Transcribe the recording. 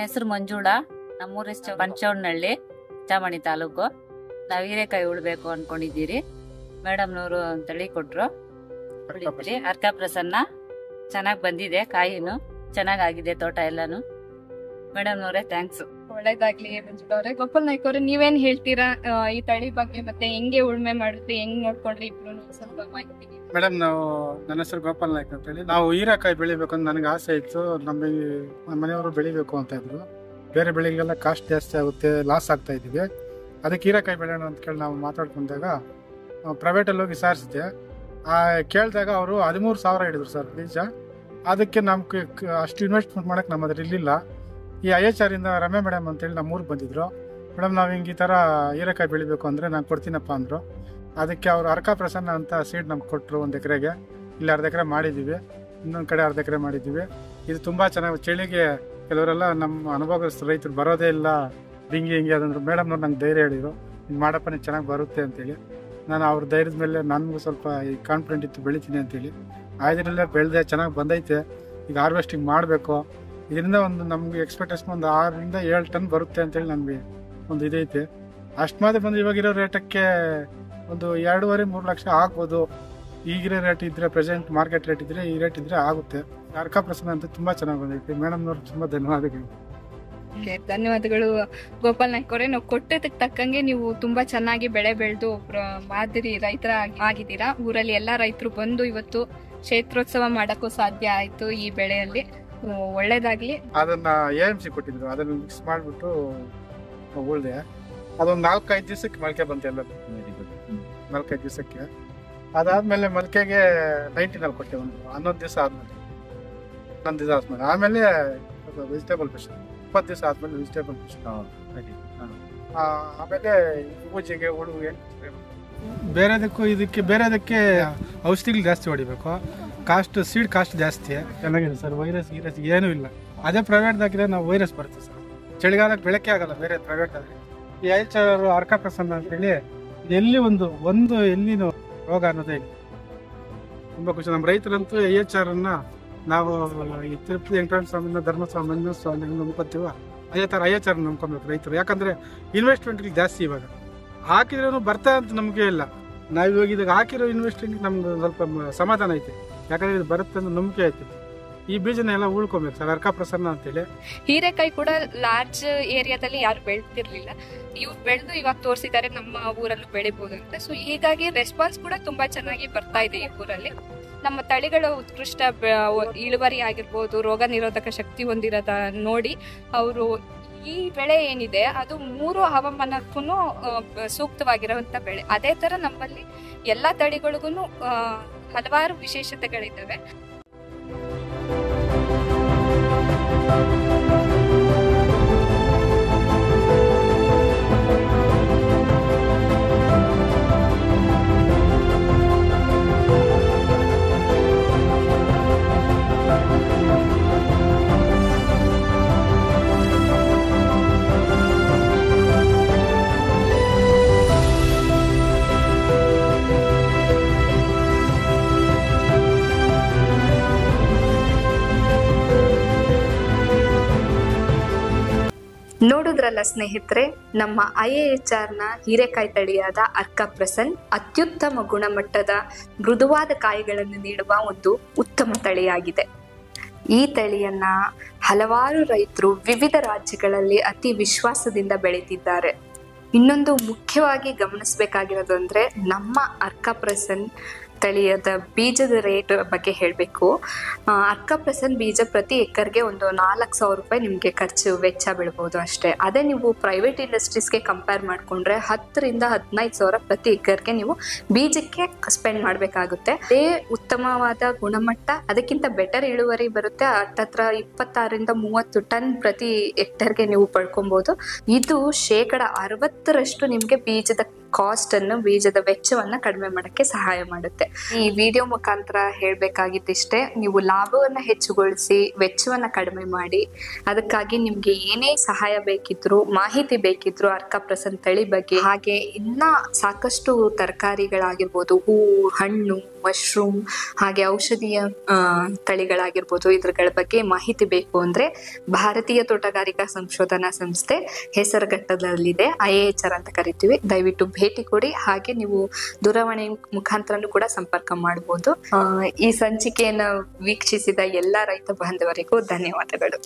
ಹೆಸರು ಮಂಜುಳಾ. ನಮ್ಮೂರ ಪಂಚವನಹಳ್ಳಿ, ಚಾಮಣಿ ತಾಲೂಕು. ನಾವು ಹೀರೆಕಾಯಿ ಉಳ್ಬೇಕು ಅನ್ಕೊಂಡಿದ್ದೀರಿ. ಮೇಡಮ್ನವರು ತಳಿ ಕೊಟ್ರು, ಅರ್ಕ ಪ್ರಸನ್ನ. ಚೆನ್ನಾಗಿ ಬಂದಿದೆ, ಕಾಯಿನು ಚೆನ್ನಾಗಾಗಿದೆ, ತೋಟ ಎಲ್ಲಾನು. ಮೇಡಮ್ನವರೇ ಥ್ಯಾಂಕ್ಸ್. ಒಳ್ಳೇದಾಗ್ಲಿ ಮಂಜುಳಾ ಅವ್ರೆ. ಗೋಪಾಲ್ ನಾಯ್ಕ ಅವ್ರೆ, ನೀವೇನ್ ಹೇಳ್ತೀರಾ ಈ ತಳಿ ಬಗ್ಗೆ? ಮತ್ತೆ ಹೆಂಗೆ ಉಳ್ಮೆ ಮಾಡಿದ್ರಿ, ಹೆಂಗ್ ನೋಡ್ಕೊಂಡ್ರಿ ಇಬ್ರು ಸ್ವಲ್ಪ ಮಾಹಿತಿ. ಮೇಡಮ್, ನನ್ನ ಹೆಸರು ಗೋಪಾಲ್ ನಾಯ್ಕ ಅಂತ ಹೇಳಿ. ನಾವು ಹೀರೆಕಾಯಿ ಬೆಳಿಬೇಕು ಅಂತ ನನಗೆ ಆಸೆ ಇತ್ತು. ನಮ್ಮ ಮನೆಯವರು ಬೆಳಿಬೇಕು ಅಂತ ಇದ್ರು. ಬೇರೆ ಬೆಳೆಗೆಲ್ಲ ಕಾಸ್ಟ್ ಜಾಸ್ತಿ ಆಗುತ್ತೆ, ಲಾಸ್ ಆಗ್ತಾ ಇದೀವಿ. ಅದಕ್ಕೆ ಹೀರೆಕಾಯಿ ಬೆಳೆಯೋಣ ಅಂತ ಕೇಳಿ ನಾವು ಮಾತಾಡ್ಕೊಂಡಾಗ ಪ್ರೈವೇಟಲ್ಲಿ ಹೋಗಿ ವಿಚಾರಿಸಿದೆ. ಕೇಳಿದಾಗ ಅವರು 13,000 ಹಿಡಿದ್ರು ಸರ್ ಬೀಜ. ಅದಕ್ಕೆ ನಮ್ಗೆ ಅಷ್ಟು ಇನ್ವೆಸ್ಟ್ಮೆಂಟ್ ಮಾಡೋಕ್ಕೆ ನಮ್ಮ ಹತ್ರ ಇರಲಿಲ್ಲ. ಈ IHR ಇಂದ ರಮ್ಯಾ ಮೇಡಮ್ ಅಂತೇಳಿ ನಮ್ಮ ಊರಿಗೆ ಬಂದಿದ್ರು. ಮೇಡಮ್, ನಾವು ಹಿಂಗೆ ಈ ಥರ ಹೀರೆಕಾಯಿ ಬೆಳಿಬೇಕು ಅಂದರೆ ನಾನು ಕೊಡ್ತೀನಪ್ಪ ಅಂದರು. ಅದಕ್ಕೆ ಅವರು ಅರ್ಕ ಪ್ರಸನ್ನ ಅಂತ ಸೀಡ್ ನಮ್ಗೆ ಕೊಟ್ಟರು. 1 ಎಕರೆಗೆ ಇಲ್ಲಿ 1/2 ಎಕರೆ ಮಾಡಿದ್ದೀವಿ, ಇನ್ನೊಂದು ಕಡೆ 1/2 ಎಕರೆ ಮಾಡಿದ್ದೀವಿ. ಇದು ತುಂಬ ಚೆನ್ನಾಗಿ ಚಳಿಗೆ ಕೆಲವರೆಲ್ಲ ನಮ್ಮ ಅನುಭವಸ್ಥರು ರೈತರು ಬರೋದೇ ಇಲ್ಲ, ಹಿಂಗೆ ಅದಂದ್ರು. ಮೇಡಮ್ನವ್ರು ನಂಗೆ ಧೈರ್ಯ ಹೇಳಿದ್ರು, ಹಿಂಗೆ ಮಾಡಪ್ಪ ನೀನು ಚೆನ್ನಾಗಿ ಬರುತ್ತೆ ಅಂತೇಳಿ. ನಾನು ಅವ್ರ ಧೈರ್ಯದ ಮೇಲೆ ನನಗೂ ಸ್ವಲ್ಪ ಕಾನ್ಫಿಡೆಂಟ್ ಇತ್ತು, ಬೆಳಿತೀನಿ ಅಂತೇಳಿ. ಆಯ್ದ್ರಲ್ಲೇ ಬೆಳೆದೆ, ಚೆನ್ನಾಗಿ ಬಂದೈತೆ. ಈಗ ಹಾರ್ವೆಸ್ಟಿಂಗ್ ಮಾಡಬೇಕು. ಇದರಿಂದ ಒಂದು ನಮ್ಗೆ ಎಕ್ಸ್ಪೆಕ್ಟೇಷನ್ ಒಂದು 6ರಿಂದ 7 ಟನ್ ಬರುತ್ತೆ ಅಂತೇಳಿ ನನಗೆ ಒಂದು ಇದೈತೆ. ಅಷ್ಟು ಮಾತ್ರ ಬಂದು ಇವಾಗಿರೋ ರೇಟಕ್ಕೆ ಒಂದು 2.5-3 ಲಕ್ಷ ಆಗ್ಬೋದು. ಈಗಿರೋ ರೇಟ್ ಇದ್ರೆ, ಪ್ರೆಸೆಂಟ್ ಮಾರ್ಕೆಟ್ ರೇಟ್ ಇದ್ರೆ, ಈ ರೇಟ್ ಇದ್ರೆ ಆಗುತ್ತೆ. ಅರ್ಕ ಪ್ರಸನ್ನ ಅಂತ ತುಂಬಾ ಚೆನ್ನಾಗಿ ಬಂದೈತೆ. ಮೇಡಮ್ನವ್ರು ತುಂಬಾ ಧನ್ಯವಾದಗಳು. ಧನ್ಯವಾದಗಳು ಗೋಪಾಲ್ ನಾಯ್ಕ ಅವರೇ. ನಾವು ಕೊಟ್ಟದಕ್ಕೆ ತಕ್ಕಂಗೆ ನೀವು ತುಂಬಾ ಚೆನ್ನಾಗಿ ಬೆಳೆ ಬೆಳೆದು ಮಾದರಿ ರೈತರ ಆಗಿದ್ದೀರಾ. ಊರಲ್ಲಿ ಎಲ್ಲಾ ರೈತರು ಬಂದು ಇವತ್ತು ಕ್ಷೇತ್ರೋತ್ಸವ ಮಾಡಕ್ಕೂ ಸಾಧ್ಯ ಆಯ್ತು ಈ ಬೆಳೆಯಲ್ಲಿ. ಒಳ್ಳೇದಾಗ್ಲಿ. ಅದನ್ನ AMC ಕೊಟ್ಟಿದ್ರು, ಅದನ್ನ ಮಿಕ್ಸ್ ಮಾಡ್ಬಿಟ್ಟು ಉಳ್ದೆ. ಅದೊಂದು 4-5 ದಿವಸಕ್ಕೆ ಮೊಳಕೆ ಬಂತು. ಎಲ್ಲ 4-5 ದಿವಸಕ್ಕೆ. ಅದಾದ್ಮೇಲೆ ಮೊಳಕೆಗೆ 19 ಕೊಟ್ಟೆ. 11 ದಿವಸ ಆದ್ಮೇಲೆ, 11 ದಿವಸ ಆದ್ಮೇಲೆ ಆಮೇಲೆ ವೆಜಿಟೇಬಲ್ ಫಿಶ್ 20 ದಿವಸ ಆದ್ಮೇಲೆ ವೆಜಿಟೇಬಲ್ ಫಿಶ್ ಆಮೇಲೆ ಪೂಜೆಗೆ, ಉಳುವಿಗೆ. ಬೇರೆದಕ್ಕೆ ಔಷಧಿಗಳು ಜಾಸ್ತಿ ಹೊಡಿಬೇಕು. ಸೀಡ್ ಕಾಸ್ಟ್ ಜಾಸ್ತಿ. ಚೆನ್ನಾಗಿದೆ ಸರ್. ವೈರಸ್ ಏನೂ ಇಲ್ಲ. ಅದೇ ಪ್ರೈವೇಟ್ದಾಗಿದ್ರೆ ನಾವು ವೈರಸ್ ಬರುತ್ತೆ ಸರ್. ಚಳಿಗಾಲಕ್ಕೆ ಬೆಳಕೆ ಆಗಲ್ಲ ಬೇರೆ ಪ್ರೈವೇಟ್ದಾದ್ರೆ. ಈ IHR ಅರ್ಕ ಪ್ರಸನ್ನ ಅಂತೇಳಿ ಎಲ್ಲಿ ಒಂದು ಎಲ್ಲಿನೂ ರೋಗ ಅನ್ನೋದೇ ಇಲ್ಲ. ತುಂಬ ಖುಷಿ. ನಮ್ಮ ರೈತರಂತೂ IHR ಅನ್ನ ನಾವು ಈ ತಿರುಪತಿ ವೆಂಕಟೇಶ್ವರ ಸ್ವಾಮಿನ, ಧರ್ಮಸ್ವಾಮಿ ಸ್ವಾಮಿ ನಂಬ್ಕೊತೀವ. ಅದೇ ಥರ IHR ನಂಬ್ಕೊಬೇಕು ರೈತರು. ಯಾಕಂದ್ರೆ ಇನ್ವೆಸ್ಟ್ಮೆಂಟ್ಗಳು ಜಾಸ್ತಿ ಇವಾಗ ಹಾಕಿದ್ರೂ ಬರ್ತಾ ಅಂತ ನಮಗೆ ಇಲ್ಲ. ನಾವು ಇವಾಗ ಇದಾಗ ಹಾಕಿರೋ ಇನ್ವೆಸ್ಟ್ಮೆಂಟ್ ನಮ್ಗೆ ಸ್ವಲ್ಪ ಸಮಾಧಾನ ಐತೆ. ಯಾಕಂದ್ರೆ ಇದು ಬರುತ್ತೆ ಅಂತ ನಂಬಿಕೆ ಐತೆ. ಈ ಬೀಜನ ಎಲ್ಲ ಉಳ್ಕೊಬೇಕು ಸರ್, ಅರ್ಕ ಪ್ರಸನ್ನ ಅಂತೇಳಿ. ಹೀರೆಕಾಯಿ ಕೂಡ ಲಾರ್ಜ್ ಏರಿಯಾದಲ್ಲಿ ಯಾರು ಬೆಳ್ತಿರ್ಲಿಲ್ಲ. ಇವ್ರು ಬೆಳೆದು ಇವಾಗ ತೋರಿಸಿದ್ದಾರೆ ನಮ್ಮ ಊರಲ್ಲೂ ಬೆಳಿಬಹುದು ಅಂತ. ಸೊ ಹೀಗಾಗಿ ರೆಸ್ಪಾನ್ಸ್ ಕೂಡ ತುಂಬಾ ಚೆನ್ನಾಗಿ ಬರ್ತಾ ಇದೆ ಈ ಊರಲ್ಲಿ. ನಮ್ಮ ತಳಿಗಳ ಉತ್ಕೃಷ್ಟ ಇಳುವರಿ ಆಗಿರ್ಬೋದು, ರೋಗ ನಿರೋಧಕ ಶಕ್ತಿ ಹೊಂದಿರೋದ ನೋಡಿ ಅವರು ಈ ಬೆಳೆ ಏನಿದೆ ಅದು 3 ಹವಾಮಾನಕ್ಕೂ ಸೂಕ್ತವಾಗಿರುವಂತ ಬೆಳೆ. ಅದೇ ತರ ನಮ್ಮಲ್ಲಿ ಎಲ್ಲಾ ತಳಿಗಳಿಗೂ ಹಲವಾರು ವಿಶೇಷತೆಗಳಿದ್ದಾವೆ. ನೋಡುದ್ರಲ್ಲ ಸ್ನೇಹಿತರೆ, ನಮ್ಮ IHR ಹೀರೆಕಾಯಿ ತಳಿಯಾದ ಅರ್ಕ ಪ್ರಸನ್ ಅತ್ಯುತ್ತಮ ಗುಣಮಟ್ಟದ ಮೃದುವಾದ ಕಾಯಿಗಳನ್ನು ನೀಡುವ ಒಂದು ಉತ್ತಮ ತಳಿಯಾಗಿದೆ. ಈ ತಳಿಯನ್ನ ಹಲವಾರು ರೈತರು ವಿವಿಧ ರಾಜ್ಯಗಳಲ್ಲಿ ಅತಿ ವಿಶ್ವಾಸದಿಂದ ಬೆಳೀತಿದ್ದಾರೆ. ಇನ್ನೊಂದು ಮುಖ್ಯವಾಗಿ ಗಮನಿಸಬೇಕಾಗಿರೋದು ಅಂದ್ರೆ, ನಮ್ಮ ಅರ್ಕ ಪ್ರಸನ್ ತಳಿಯದ ಬೀಜದ ರೇಟ್ ಬಗ್ಗೆ ಹೇಳಬೇಕು. ಅರ್ಕ ಪ್ರಸನ್ ಬೀಜ ಪ್ರತಿ ಎಕರ್ಗೆ ಒಂದು 4,000 ರೂಪಾಯಿ ನಿಮಗೆ ಖರ್ಚು ವೆಚ್ಚ ಬೀಳ್ಬೋದು ಅಷ್ಟೇ. ಅದೇ ನೀವು ಪ್ರೈವೇಟ್ ಇಂಡಸ್ಟ್ರೀಸ್ಗೆ ಕಂಪೇರ್ ಮಾಡಿಕೊಂಡ್ರೆ 10,000ರಿಂದ 15,000 ಪ್ರತಿ ಎಕರ್ಗೆ ನೀವು ಬೀಜಕ್ಕೆ ಸ್ಪೆಂಡ್ ಮಾಡಬೇಕಾಗುತ್ತೆ. ಅದೇ ಉತ್ತಮವಾದ ಗುಣಮಟ್ಟ, ಅದಕ್ಕಿಂತ ಬೆಟರ್ ಇಳುವರಿ ಬರುತ್ತೆ. ಹತ್ತತ್ರ 26ರಿಂದ 30 ಟನ್ ಪ್ರತಿ ಹೆಕ್ಟರ್ಗೆ ನೀವು ಪಡ್ಕೊಬಹುದು. ಇದು 60% ನಿಮ್ಗೆ ಬೀಜದ ಕಾಸ್ಟ್ ಅನ್ನು, ಬೀಜದ ವೆಚ್ಚವನ್ನ ಕಡಿಮೆ ಮಾಡಕ್ಕೆ ಸಹಾಯ ಮಾಡುತ್ತೆ. ಈ ವಿಡಿಯೋ ಮುಖಾಂತರ ಹೇಳ್ಬೇಕಾಗಿದ್ದಿಷ್ಟೇ. ನೀವು ಲಾಭವನ್ನ ಹೆಚ್ಚುಗೊಳಿಸಿ, ವೆಚ್ಚವನ್ನ ಕಡಿಮೆ ಮಾಡಿ. ಅದಕ್ಕಾಗಿ ನಿಮ್ಗೆ ಏನೇ ಸಹಾಯ ಬೇಕಿದ್ರು, ಮಾಹಿತಿ ಬೇಕಿದ್ರು ಅರ್ಕ ಪ್ರಸನ್ ತಳಿ ಬಗ್ಗೆ, ಹಾಗೆ ಇನ್ನ ಸಾಕಷ್ಟು ತರಕಾರಿಗಳಾಗಿರ್ಬೋದು, ಹೂವು, ಹಣ್ಣು ಮಶ್ರೂಮ್ ಹಾಗೆ ಔಷಧೀಯ ತಳಿಗಳಾಗಿರ್ಬೋದು ಇದ್ರಗಳ ಬಗ್ಗೆ ಮಾಹಿತಿ ಬೇಕು ಅಂದ್ರೆ ಭಾರತೀಯ ತೋಟಗಾರಿಕಾ ಸಂಶೋಧನಾ ಸಂಸ್ಥೆ ಹೆಸರುಘಟ್ಟದಲ್ಲಿದೆ, IIHR ಅಂತ ಕರಿತೀವಿ. ದಯವಿಟ್ಟು ಭೇಟಿ ಕೊಡಿ. ಹಾಗೆ ನೀವು ದೂರವಾಣಿ ಮುಖಾಂತರನೂ ಕೂಡ ಸಂಪರ್ಕ ಮಾಡಬಹುದು. ಈ ಸಂಚಿಕೆಯನ್ನ ವೀಕ್ಷಿಸಿದ ಎಲ್ಲಾ ರೈತ ಬಾಂಧವರಿಗೂ ಧನ್ಯವಾದಗಳು.